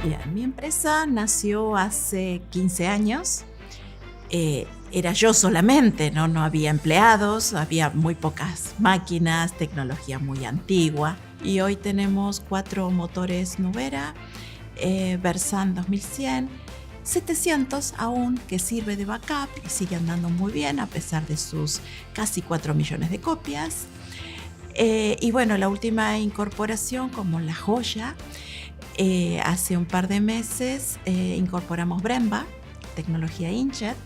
Bien, mi empresa nació hace 15 años. Era yo solamente, ¿no? No había empleados, había muy pocas máquinas, tecnología muy antigua. Y hoy tenemos 4 motores Nuvera, Versan 2100, 700 aún, que sirve de backup y sigue andando muy bien a pesar de sus casi 4 millones de copias. Y bueno, la última incorporación como la joya, hace un par de meses incorporamos Bremba, tecnología Inkjet.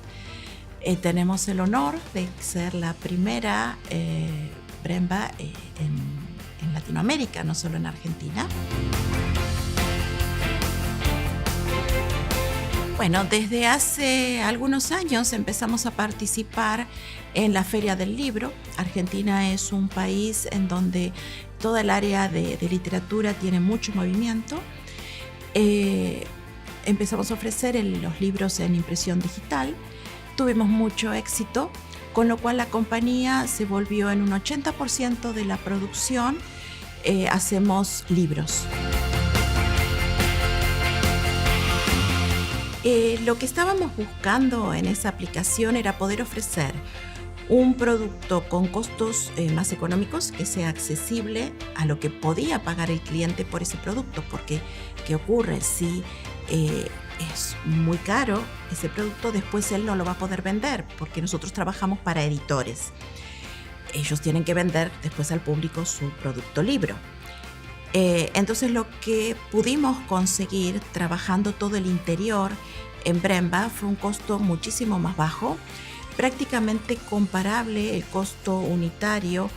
Tenemos el honor de ser la primera Bremba en Latinoamérica, no solo en Argentina. Bueno, desde hace algunos años empezamos a participar en la Feria del Libro. Argentina es un país en donde toda el área de literatura tiene mucho movimiento. Empezamos a ofrecer los libros en impresión digital. Tuvimos mucho éxito, con lo cual la compañía se volvió en un 80% de la producción. Hacemos libros. Lo que estábamos buscando en esa aplicación era poder ofrecer un producto con costos más económicos, que sea accesible a lo que podía pagar el cliente por ese producto, porque ¿qué ocurre? Si es muy caro ese producto, después él no lo va a poder vender, porque nosotros trabajamos para editores. Ellos tienen que vender después al público su producto libro. Entonces lo que pudimos conseguir trabajando todo el interior en Bremba fue un costo muchísimo más bajo, prácticamente comparable el costo unitario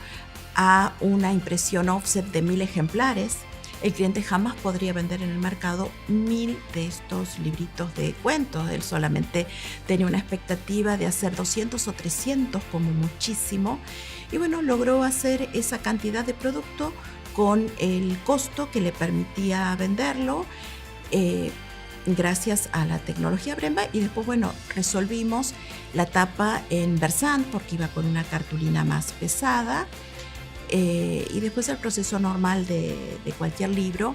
a una impresión offset de 1000 ejemplares. El cliente jamás podría vender en el mercado 1000 de estos libritos de cuentos. Él solamente tenía una expectativa de hacer 200 o 300 como muchísimo. Y bueno, logró hacer esa cantidad de producto con el costo que le permitía venderlo, gracias a la tecnología Bremba. Y después, bueno, resolvimos la tapa en Versan porque iba con una cartulina más pesada. Y después el proceso normal de cualquier libro,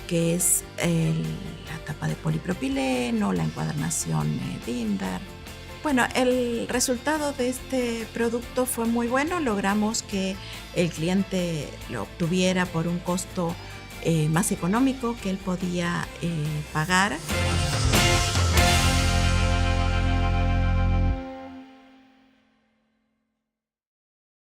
que es la tapa de polipropileno, la encuadernación Binder. Bueno, el resultado de este producto fue muy bueno. Logramos que el cliente lo obtuviera por un costo más económico que él podía pagar.